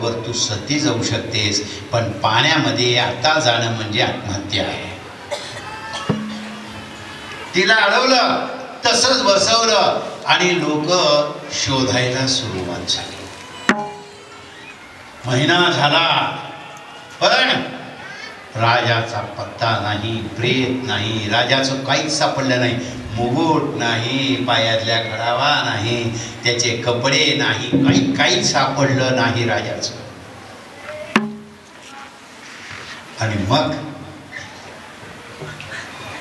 बरोबर तू सती जाऊ शकतेस, पण पाण्यामध्ये आता जाणं म्हणजे आत्महत्या आहे. तिला अडवलं, तसंच बसवलं आणि लोक शोधायला सुरुवात झाली. महिना झाला पण राजाचा पत्ता नाही, प्रेत नाही, राजाचं काहीच सापडलं नाही. मुकुट नाही, पायातल्या घडावा नाही, त्याचे कपडे नाही, काहीच सापडलं नाही राजाचं. आणि मग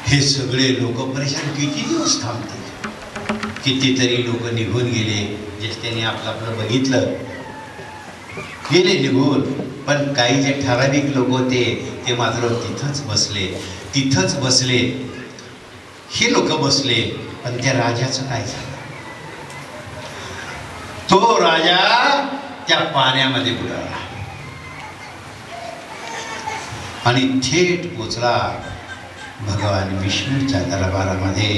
हे सगळे लोक परेशान. किती दिवस थांबतील? कितीतरी लोक निघून गेले. जे त्यांनी आपलं बघितलं गेले निघून, पण काही जे ठराविक लोक होते ते मात्र तिथंच बसले. हे लोक बसले, पण त्या राजाचं काय झालं? तो राजा त्या पाण्यामध्ये बुडाला आणि थेट पोचला भगवान विष्णूच्या दरबारामध्ये,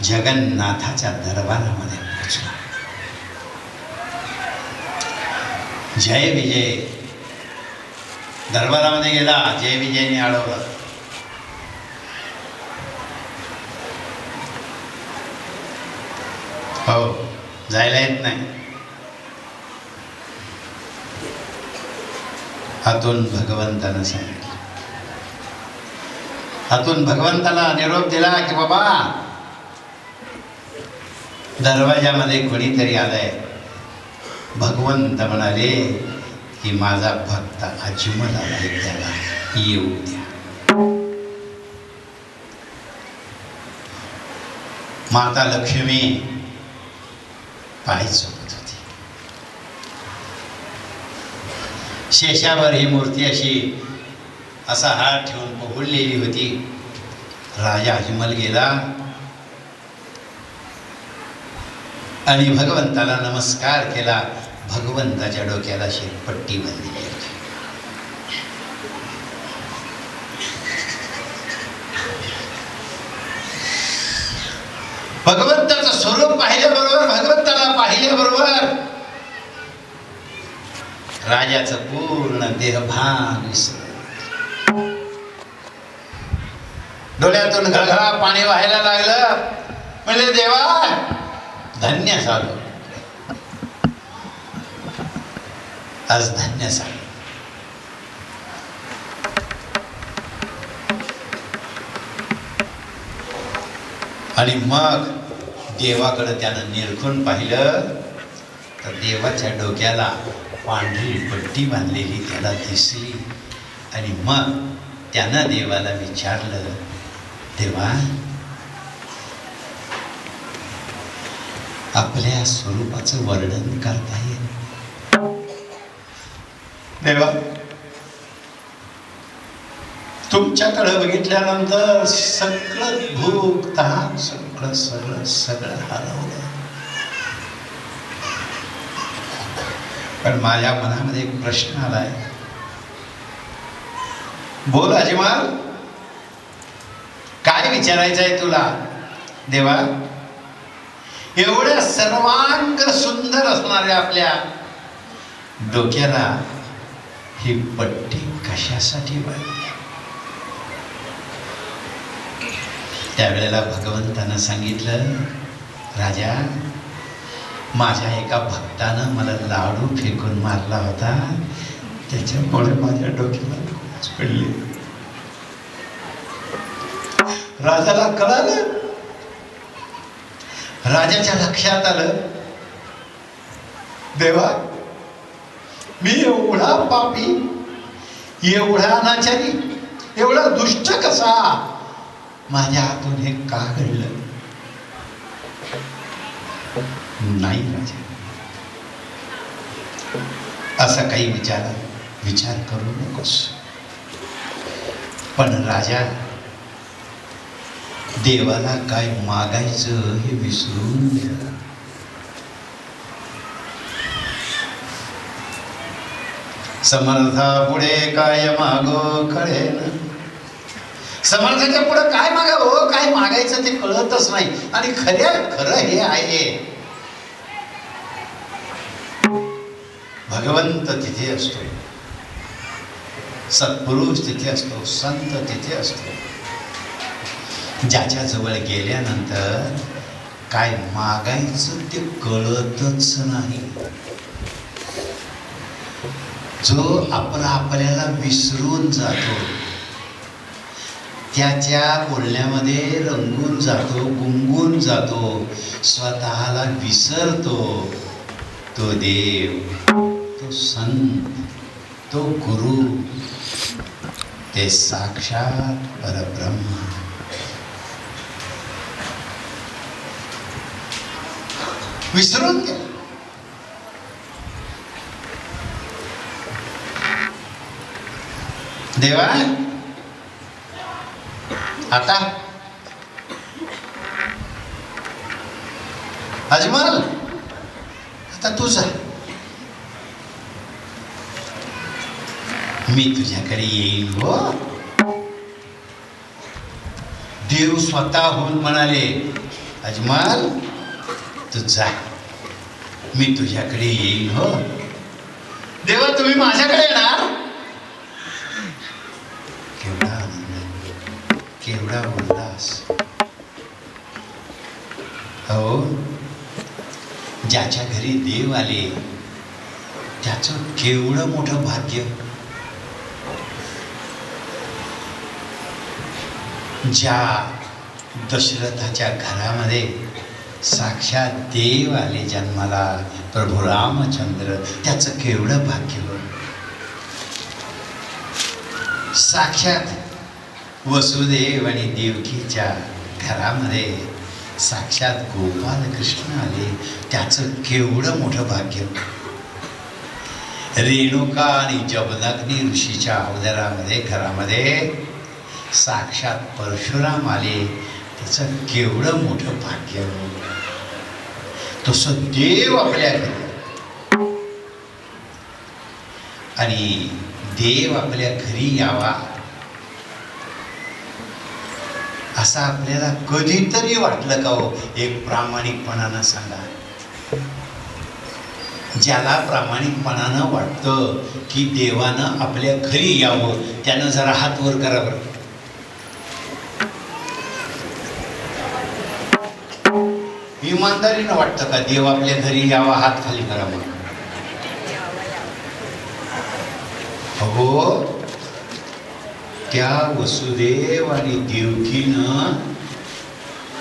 जगन्नाथाच्या दरबारामध्ये पोचला. जय विजय दरबारामध्ये गेला. जय विजयने अडवलं. हो, जायला येत नाही. हातून भगवंतानं सांगितलं, हातून भगवंताला निरोप दिला की बाबा दरवाजामध्ये कोणीतरी आलंय. भगवंत म्हणाले की माझा भक्त अजमल आलाय, त्याला येऊ द्या. माता लक्ष्मी पाय चोखत होती. शेषावर ही मूर्ती असा हात ठेवून पोहळलेली होती. राजा अजमल गेला आणि भगवंताला नमस्कार केला. भगवंताच्या डोक्याला शेतपट्टी बांधलेली होती. भगवंताचं स्वरूप पाहिल्याबरोबर, भगवंताला पाहिल्याबरोबर राजाचं पूर्ण देहभान विसरलं. डोळ्यातून घळघळा पाणी व्हायला लागलं. म्हणजे देवा धन्य झालो, आज धन्य झालो. आणि मग देवाकडे त्यानं निरखून पाहिलं तर देवाच्या डोक्याला पांढरी पट्टी बांधलेली त्याला दिसली. आणि मग त्यानं देवाला विचारलं, देवा आपल्या स्वरूपाचं वर्णन करता येईल? देवा तुमच्याकडे बघितल्यानंतर सगळं भूक तहान सगळं हरवलं. पण माझ्या मनामध्ये एक प्रश्न आलाय. बोल अजमल, काय विचारायचं आहे तुला? देवा एवढ्या सर्वांग सुंदर असणाऱ्या आपल्या डोक्याला ही पट्टी कशासाठी बांधली? त्यावेळेला भगवंतानं सांगितलं, राजा माझ्या एका भक्तानं मला लाडू फेकून मारला होता, त्याच्यामुळे माझ्या डोक्याला खोच पडली. राजाला कळालं, राजाच्या लक्षात आलं, देवा मी एवढा पापी, एवढा अनाचारी, एवढा दुष्ट कसा? माझ्या हातून हे का घडलं? नाही राजा, असा काही विचार करू नकोस. पण राजा देवाला काय मागायचं हे विसरून गेला. समर्था पुढे काय मागो कळेना. समर्थाच्या पुढे काय मागावं, काय मागायचं ते कळतच नाही. आणि खरं हे आहे, भगवंत तिथे असतो, सत्पुरुष तिथे असतो, संत तिथे असतो. ज्याच्याजवळ गेल्यानंतर काय मागायचं ते कळतच नाही. जो आपल्याला विसरून जातो, त्याच्या बोलण्यामध्ये रंगून जातो, गुंगून जातो, स्वतःला विसरतो, तो देव, तो संत, तो गुरु, ते साक्षात परब्रह्म. विसरून गेला. देवा आता अजमल, आता तू जा, मी तुझ्याकडे येईन हो. देव स्वतःहून म्हणाले, अजमल तू जा, मी तुझ्याकडे येईन हो. देवा तुम्ही माझ्याकडे येणार? केवढा आनंद, केवढा उल्हास. हो, ज्याच्या घरी देव आले त्याचं केवढं मोठं भाग्य. ज्या दशरथाच्या घरामध्ये साक्षात देव आले जन्माला, प्रभू रामचंद्र, त्याचं केवढं भाग्य. साक्षात वसुदेव आणि देवकीच्या घरामध्ये साक्षात गोपाल कृष्ण आले, त्याचं केवढं मोठं भाग्य. रेणुका आणि जमदग्नी ऋषीच्या अवतारामध्ये घरामध्ये साक्षात परशुराम आले, त्याचं केवढं मोठं भाग्य. तसं देव आपल्या घरी, आणि देव आपल्या घरी यावा असं आपल्याला कधीतरी वाटलं का हो? एक प्रामाणिकपणानं सांगा. ज्याला प्रामाणिकपणानं वाटतं की देवानं आपल्या घरी यावं, त्यानं जरा हात वर करावं. इमानदारीनं वाटतं का देव आपल्या घरी यावा? हात खाली करावा. हो, त्या वसुदेव आणि देवकीनं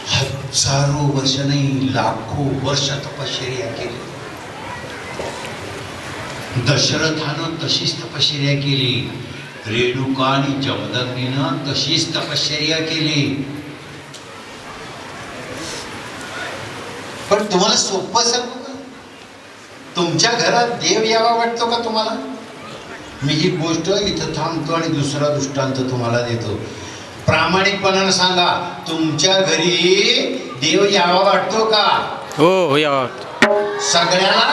हजारो वर्ष नाही, लाखो वर्ष तपश्चर्या केली. दशरथानं तशीच तपश्चर्या केली, रेणुका आणि जमदग्नीनं तशीच तपश्चर्या केली. पण तुम्हाला सोपं सांगू का? तुमच्या घरात देव यावा वाटतो का तुम्हाला? मी ही गोष्ट इथं थांबतो आणि दुसरा दृष्टांत तुम्हाला देतो. प्रामाणिकपणानं सांगा, तुमच्या घरी देव यावा वाटतो का? हो, यावा. सगळ्याला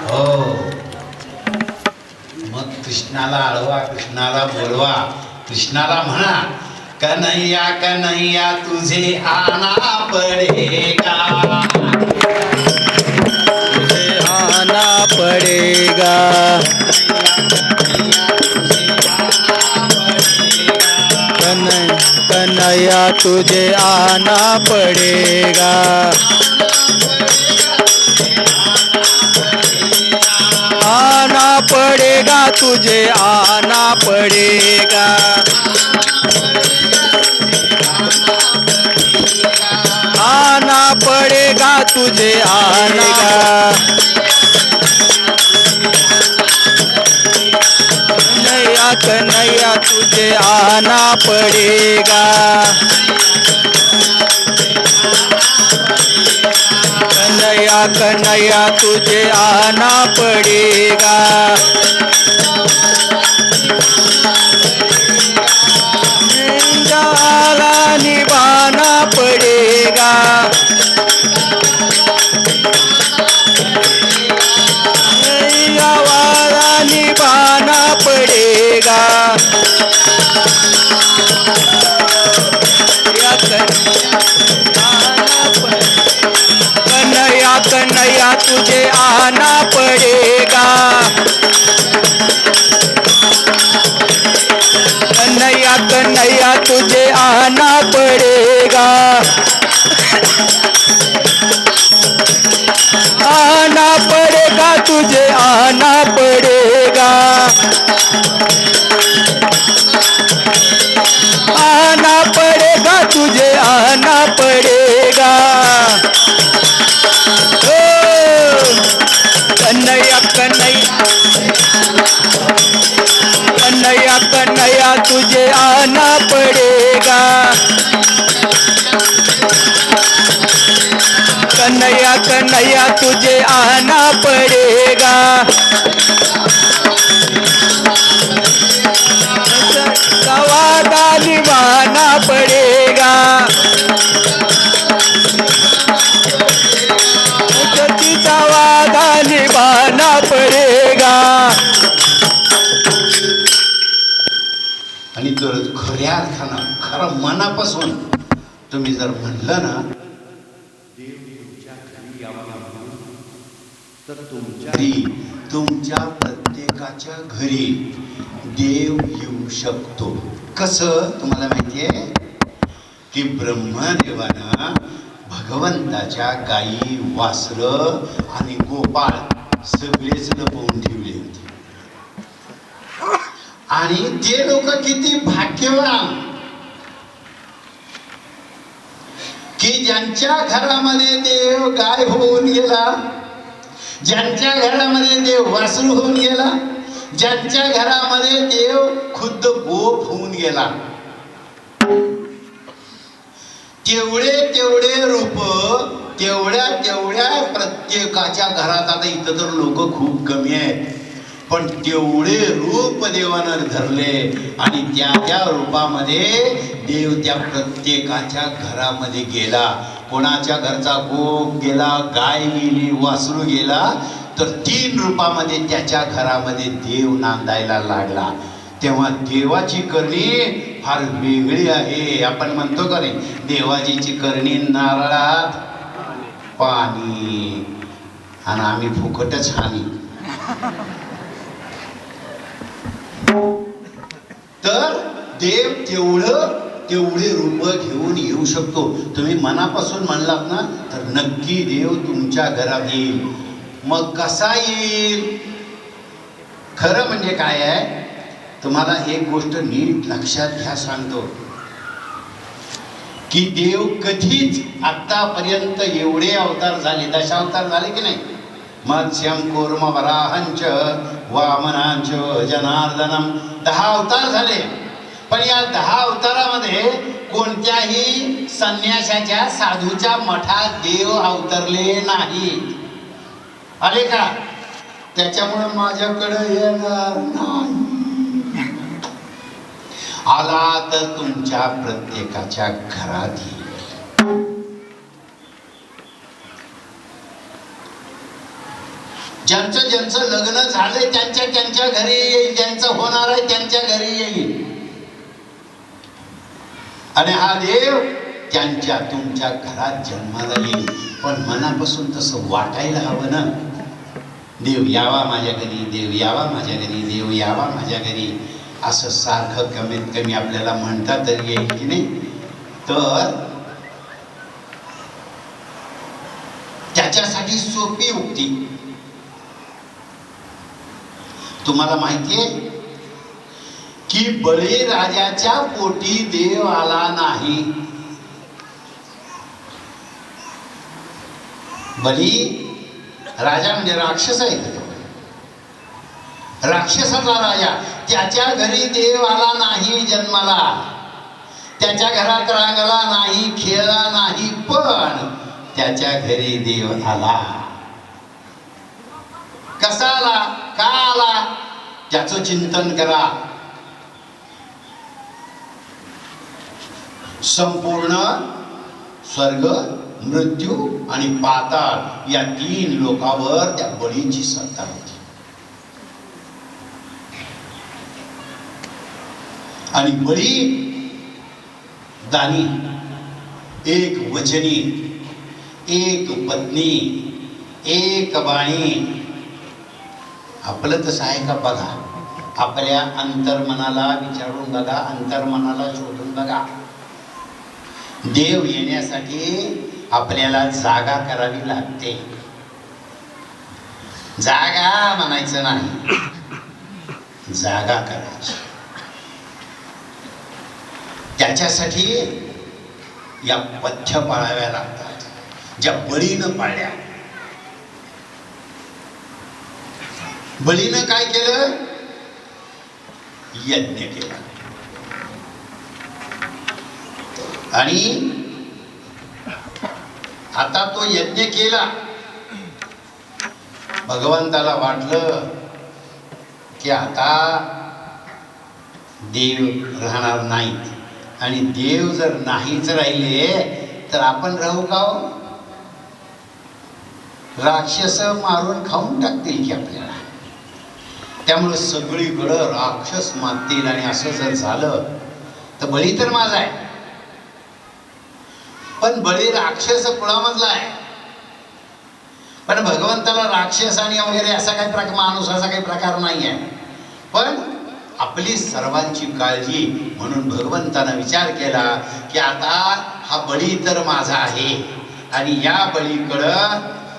हो. मग कृष्णाला आळवा, कृष्णाला बोलवा, कृष्णाला म्हणा, कन्हैया कन्हैया तुझे आना पडेगा, तुझे आना पडेगा, कन्हैया तुझे आना पडेगा, आना पडेगा, तुझे आना पडेगा, आना पडेगा, तुझे आनेगा. कन्हैया कन्हैया तुझे आना पडेगा, कन्हैया कन्हैया तुझे आना पडेगा, जाला निभाना पडेगा, वाला निभाना पडेगा, कन्हैया कन्हैया तुझे आना पड़ेगा कन्हैया कन्हैया तुझे आना पड़ेगा आना पड़ेगा तुझे आना पड़ेगा आना पड़ेगा तुझे आना पड़ेगा ओ कन्हैया कन्हैया कन्हैया कन्हैया तुझे आना पड़ेगा कन्हैया कन्हैया तुझे आना पड़ेगा वादा निभाना पड़ेगा सतीचा वादा निभाना पड़ेगा आणि जर खऱ्या अर्थानं खरं मनापासून तुम्ही जर म्हणलं ना तर तुमच्या प्रत्येकाच्या घरी देव येऊ शकतो. कसं तुम्हाला माहिती आहे की ब्रह्मदेवानं भगवंताच्या गायी वासरं आणि गोपाळ सगळेच लपवून ठेवले होते. आणि ते लोक किती भाग्यवान की ज्यांच्या घरामध्ये देव गाय होऊन गेला, ज्यांच्या घरामध्ये देव वासरू होऊन गेला, ज्यांच्या घरामध्ये देव खुद्द गोप होऊन गेला, तेवढे रूप तेवढ्या प्रत्येकाच्या घरात. आता इथं तर लोक खूप कमी आहेत, पण तेवढे रूप देवानं धरले आणि त्या रूपामध्ये देव त्या प्रत्येकाच्या घरामध्ये गेला. कोणाच्या घरचा गोप गेला, गाय गेली, वासरू गेला, तर 3 रूपामध्ये त्याच्या घरामध्ये देव नांदायला लागला. तेव्हा देवाची करणी फार वेगळी आहे. आपण म्हणतो का नाही, देवाजीची करणी नारळात पाणी आणि आम्ही फुकटच हानी. तर देव तेवढे रूप घेऊन येऊ शकतो. तुम्ही मनापासून म्हणलात ना तर नक्की देव तुमच्या घरात येईल. मग कसा येईल? खरं म्हणजे काय आहे, तुम्हाला एक गोष्ट नीट लक्षात घ्या सांगतो की देव कधीच आतापर्यंत एवढे अवतार झाले, दशावतार झाले की नाही. मत्स्यम कूर्म वराहंच वामनांच जनार्दनम 10 अवतार झाले. पण या 10 अवतारामध्ये कोणत्याही संन्यासाच्या साधूच्या मठात देव अवतरले नाही. आले का? त्याच्यामुळे माझ्याकडे येणार नाही. आला तर तुमच्या प्रत्येकाच्या घरात येईल. ज्यांचं लग्न झालंय त्यांच्या घरी येईल, ज्यांचं होणार आहे त्यांच्या घरी येईल. आणि हा देव तुमच्या घरात जन्माला येईल. पण मनापासून तसं वाटायला हवं ना. देव यावा माझ्या घरी, देव यावा माझ्या घरी, देव यावा माझ्या घरी, असं सारखं कमीत कमी आपल्याला म्हणता तरी येईल की नाही. तर त्याच्यासाठी सोपी उक्ती. तुम्हाला माहितीये की बळीराजाच्या पोटी देव आला नाही. बली राजा म्हणजे राक्षस आहे. राक्षसाचा राजा, त्याच्या घरी देव आला नाही जन्माला, त्याच्या घरात रांगला नाही, खेळला नाही, पण त्याच्या घरी देव आला. कसा आला, का आला, त्याचं चिंतन करा. संपूर्ण स्वर्ग, मृत्यू आणि पाताळ या 3 लोकांवर त्या बळीची सत्ता होती. आणि बळी दानी, एक वचनी, एक पत्नी एक बाणी. आपलं तसं आहे का बघा, आपल्या अंतर्मनाला विचारून बघा, अंतर्मनाला शोधून बघा. देव येण्यासाठी आपल्याला जागा करावी लागते. जागा म्हणायचं नाही, जागा करायची. त्याच्यासाठी या पथ्य पाळाव्या लागतात, ज्या बळीनं पाळल्या. बळीनं काय केलं? यज्ञ केला. आणि आता तो यज्ञ केला. भगवंताला वाटलं की आता देव राहणार नाहीत, आणि देव जर नाहीच राहिले तर आपण राहू का हो? राक्षस मारून खाऊन टाकतील की आपल्याला. त्यामुळे सगळीकडं राक्षस मारतील, आणि असं जर झालं तर बळी तर माझा आहे, पण बळी राक्षस कुळामधला आहे. पण भगवंताला राक्षस आणि वगैरे असा काही प्रकार, माणूसाचा काही प्रकार नाही आहे. पण आपली सर्वांची काळजी म्हणून भगवंतानं विचार केला की आता हा बळी तर माझा आहे, आणि या बळीकडं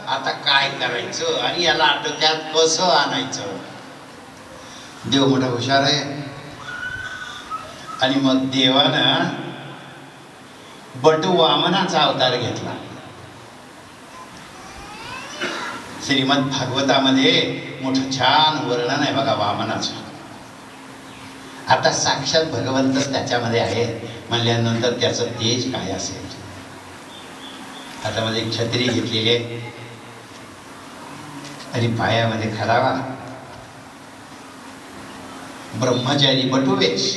आता काय करायचं आणि याला आटोक्यात कसं आणायचं. देव मोठा हुशार आहे. आणि मग देवानं बटू वामनाचा अवतार घेतला. श्रीमद भागवतामध्ये मोठं छान वर्णन आहे बघा वामनाचं. आता साक्षात भगवंतच त्याच्यामध्ये आहे म्हणल्यानंतर त्याचं तेज काय असेल. हातामध्ये एक छत्री घेतलेली आहे आणि पायामध्ये खरावा, ब्रह्मचारी बटुवेश,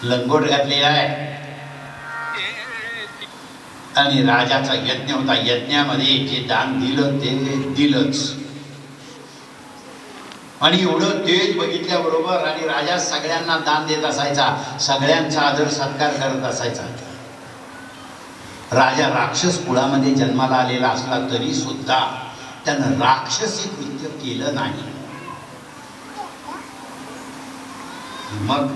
लंगोट घातलेला आहे. आणि राजाचा यज्ञ होता. यज्ञामध्ये जे दान दिलं ते दिलंच. आणि एवढं तेज बघितल्याबरोबर, आणि राजा सगळ्यांना दान देत असायचा, सगळ्यांचा आदर सत्कार करत असायचा. राजा राक्षस कुळामध्ये जन्माला आलेला असला तरी सुद्धा त्यानं राक्षसी कृत्य केलं नाही. मग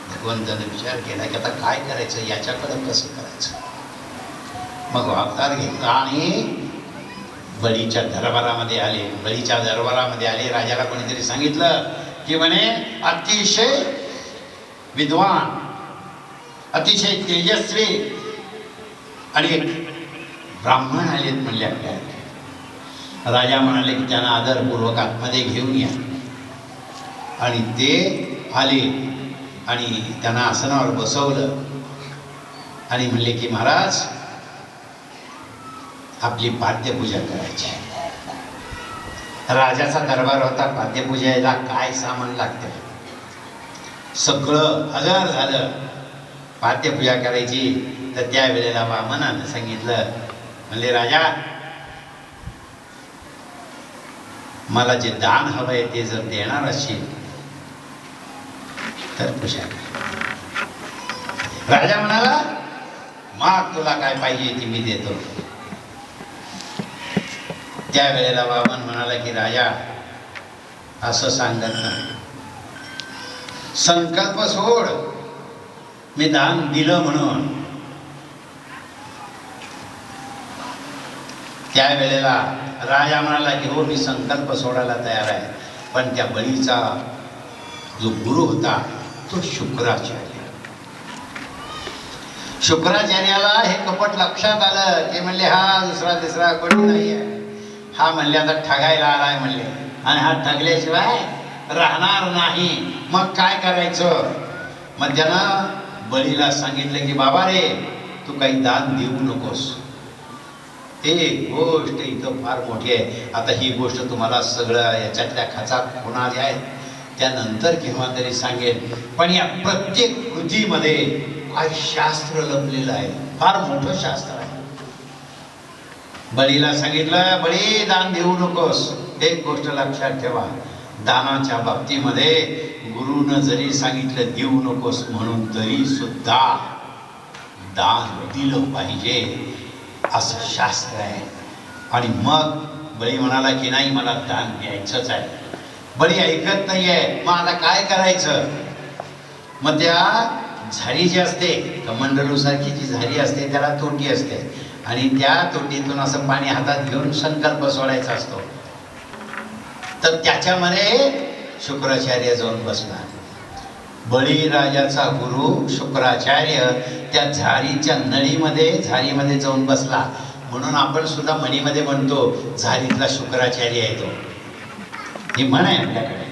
भगवंताने विचार केला की आता काय करायचं, याच्याकडं कसं करायचं. मग अवतार घेतला आणि बळीच्या दरबारामध्ये आले. बळीच्या दरबारामध्ये आले. राजाला कोणीतरी सांगितलं की म्हणे अतिशय विद्वान, अतिशय तेजस्वी आणि ब्राह्मण आलेत म्हणले आपल्याला. राजा म्हणाले की त्यांना आदरपूर्वक आतमध्ये घेऊन या. आणि ते आले आणि त्यांना आसनावर बसवलं आणि म्हणले की महाराज आपली पाद्यपूजा करायची. राजाचा दरबार होता. पाद्यपूजेला काय सामान लागतं सगळं हजर झालं. पाद्यपूजा करायची. तर त्यावेळेला वामनानं सांगितलं, म्हणले राजा मला जे दान हवंय ते जर देणार असेल तर पूजा कर. राजा म्हणाला माग तुला काय पाहिजे ती मी देतो. त्यावेळेला वामन म्हणाला की राजा असं सांगत नाही, संकल्प सोड, मी दान दिलं म्हणून. त्यावेळेला राजा म्हणाला की हो मी संकल्प सोडायला तयार आहे, पण त्या बळीचा जो गुरु होता तो शुक्राचार्य. शुक्राचार्याला हे कपट लक्षात आलं की म्हणले हा दुसरा तिसरा कोणी नाही आहे. हा म्हणले आता ठगायला आलाय म्हणले, आणि हा ठगल्याशिवाय राहणार नाही. मग काय करायचं. मग त्यानं बळीला सांगितलं की बाबा रे तू काही दान देऊ नकोस. ते गोष्ट इथं फार मोठी आहे. आता ही गोष्ट तुम्हाला सगळं याच्यातल्या खचात होणार आहेत त्यानंतर केव्हा तरी सांगेल. पण या प्रत्येक कृतीमध्ये काय शास्त्र लपलेलं आहे, फार मोठं शास्त्र आहे. बळीला सांगितलं बळी दान देऊ नकोस. एक गोष्ट लक्षात ठेवा, दानाच्या बाबतीमध्ये गुरुनं जरी सांगितलं देऊ नकोस म्हणून तरी सुद्धा दान दिलं पाहिजे. असं शास्त्र आहे. आणि मग बळी म्हणाला की नाही, मला दान द्यायचंच आहे. बळी ऐकत नाहीये, मग आता काय करायचं? मग त्या झारी जी असते, कमंडलूसारखी जी झारी असते त्याला तोटी असते, आणि त्या तोटीतून असं पाणी हातात घेऊन संकल्प सोडायचा असतो. तर त्याच्यामध्ये शुक्राचार्य जाऊन बसला. बळीराजाचा गुरु शुक्राचार्य त्या झारीच्या नळीमध्ये झारीमध्ये जाऊन बसला. म्हणून आपण सुद्धा म्हणीमध्ये म्हणतो झारीतला शुक्राचार्य येतो, ही म्हण आहे आपल्याकडे.